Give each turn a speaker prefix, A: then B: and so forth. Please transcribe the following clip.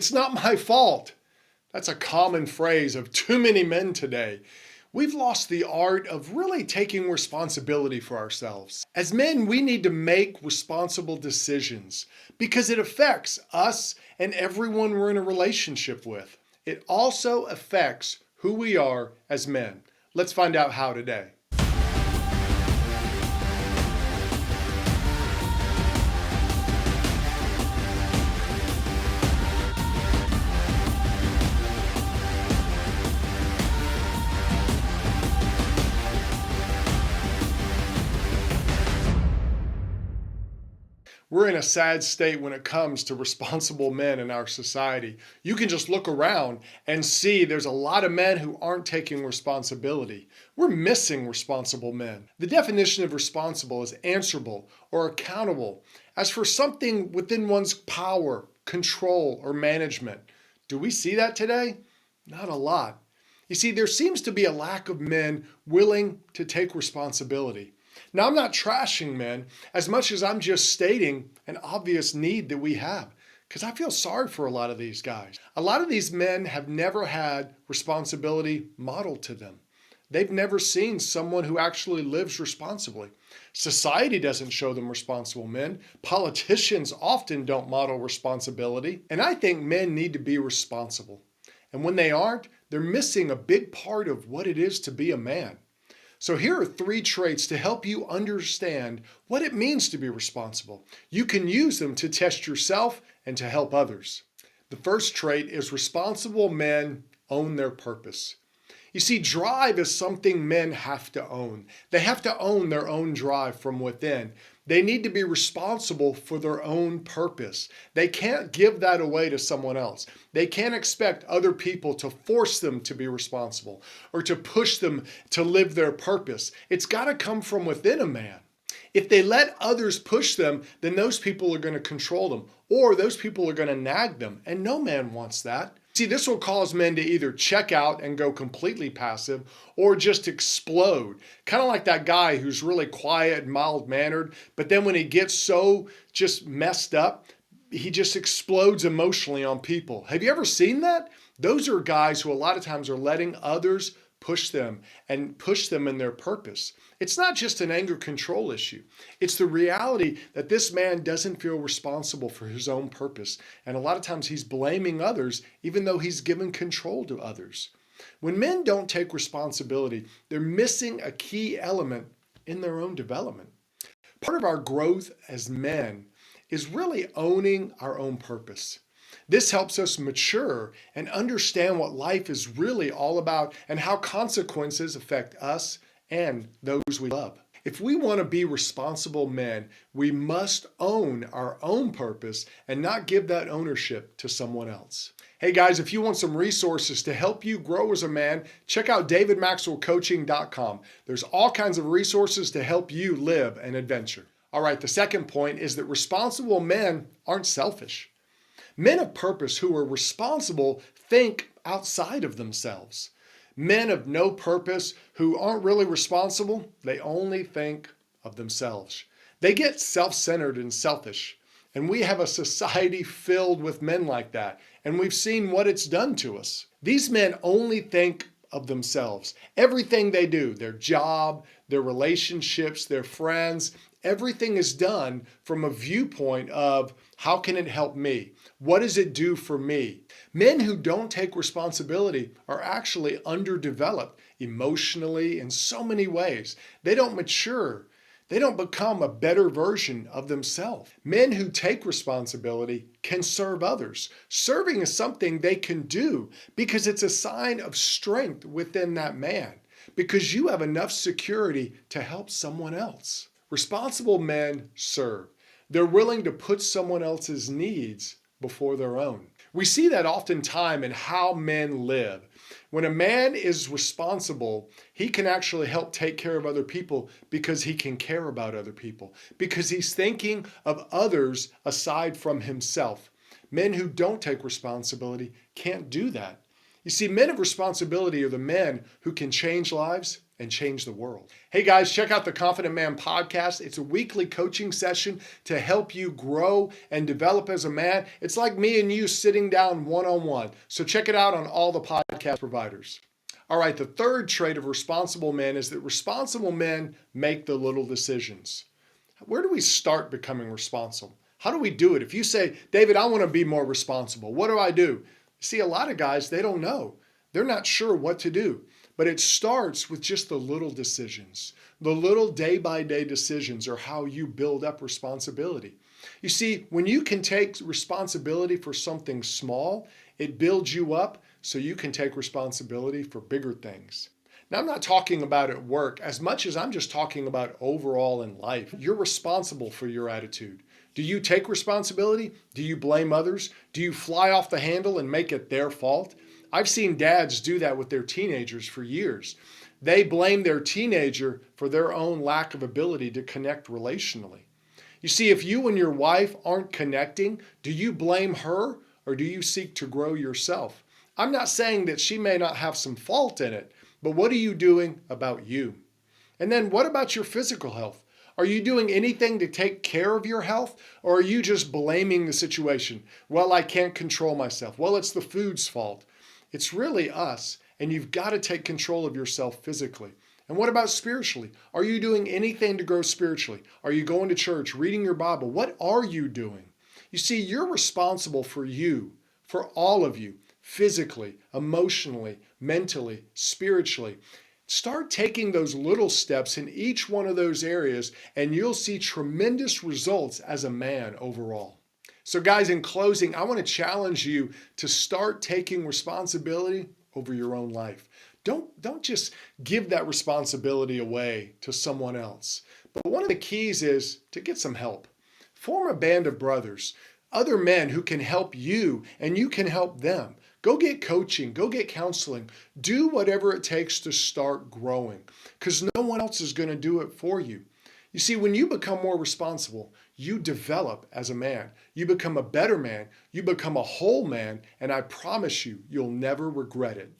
A: It's not my fault. That's a common phrase of too many men today. We've lost the art of really taking responsibility for ourselves. As men, we need to make responsible decisions because it affects us and everyone we're in a relationship with. It also affects who we are as men. Let's find out how today. We're in a sad state when it comes to responsible men in our society. You can just look around and see there's a lot of men who aren't taking responsibility. We're missing responsible men. The definition of responsible is answerable or accountable as for something within one's power, control, or management. Do we see that today? Not a lot. You see, there seems to be a lack of men willing to take responsibility. Now, I'm not trashing men as much as I'm just stating an obvious need that we have, because I feel sorry for a lot of these guys. A lot of these men have never had responsibility modeled to them. They've never seen someone who actually lives responsibly. Society doesn't show them responsible men. Politicians often don't model responsibility. And I think men need to be responsible. And when they aren't, they're missing a big part of what it is to be a man. So here are 3 traits to help you understand what it means to be responsible. You can use them to test yourself and to help others. The first trait is responsible men own their purpose. You see, drive is something men have to own. They have to own their own drive from within. They need to be responsible for their own purpose. They can't give that away to someone else. They can't expect other people to force them to be responsible or to push them to live their purpose. It's got to come from within a man. If they let others push them, then those people are going to control them, or those people are going to nag them, and no man wants that. See, this will cause men to either check out and go completely passive or just explode. Kind of like that guy who's really quiet and mild-mannered, but then when he gets so just messed up, he just explodes emotionally on people. Have you ever seen that? Those are guys who a lot of times are letting others push them and push them in their purpose. It's not just an anger control issue. It's the reality that this man doesn't feel responsible for his own purpose. And a lot of times he's blaming others, even though he's given control to others. When men don't take responsibility, they're missing a key element in their own development. Part of our growth as men is really owning our own purpose. This helps us mature and understand what life is really all about and how consequences affect us and those we love. If we want to be responsible men, we must own our own purpose and not give that ownership to someone else. Hey guys, if you want some resources to help you grow as a man, check out davidmaxwellcoaching.com. There's all kinds of resources to help you live an adventure. All right, the second point is that responsible men aren't selfish. Men of purpose who are responsible think outside of themselves. Men of no purpose who aren't really responsible, they only think of themselves. They get self-centered and selfish. And we have a society filled with men like that. And we've seen what it's done to us. These men only think of themselves. Everything they do, their job, their relationships, their friends, everything is done from a viewpoint of how can it help me? What does it do for me? Men who don't take responsibility are actually underdeveloped emotionally in so many ways. They don't mature. They don't become a better version of themselves. Men who take responsibility can serve others. Serving is something they can do because it's a sign of strength within that man, because you have enough security to help someone else. Responsible men serve. They're willing to put someone else's needs before their own. We see that oftentimes in how men live. When a man is responsible, he can actually help take care of other people because he can care about other people, because he's thinking of others aside from himself. Men who don't take responsibility can't do that. You see, men of responsibility are the men who can change lives and change the world. Hey guys, check out the Confident Man podcast. It's a weekly coaching session to help you grow and develop as a man. It's like me and you sitting down one-on-one. So check it out on all the podcast providers. All right, the third trait of responsible men is that responsible men make the little decisions. Where do we start becoming responsible? How do we do it? If you say, David, I want to be more responsible, what do I do? See, a lot of guys, they don't know. They're not sure what to do. But it starts with just the little decisions. The little day-by-day decisions are how you build up responsibility. You see, when you can take responsibility for something small, it builds you up so you can take responsibility for bigger things. Now, I'm not talking about at work as much as I'm just talking about overall in life. You're responsible for your attitude. Do you take responsibility? Do you blame others? Do you fly off the handle and make it their fault? I've seen dads do that with their teenagers for years. They blame their teenager for their own lack of ability to connect relationally. You see, if you and your wife aren't connecting, do you blame her or do you seek to grow yourself? I'm not saying that she may not have some fault in it, but what are you doing about you? And then what about your physical health? Are you doing anything to take care of your health, or are you just blaming the situation? Well, I can't control myself. Well, it's the food's fault. It's really us, and you've got to take control of yourself physically. And what about spiritually? Are you doing anything to grow spiritually? Are you going to church, reading your Bible? What are you doing? You see, you're responsible for you, for all of you, physically, emotionally, mentally, spiritually. Start taking those little steps in each one of those areas, and you'll see tremendous results as a man overall. So guys, in closing, I want to challenge you to start taking responsibility over your own life. Don't just give that responsibility away to someone else. But one of the keys is to get some help. Form a band of brothers, other men who can help you and you can help them. Go get coaching, go get counseling. Do whatever it takes to start growing, because no one else is going to do it for you. You see, when you become more responsible, you develop as a man. You become a better man. You become a whole man, and I promise you, you'll never regret it.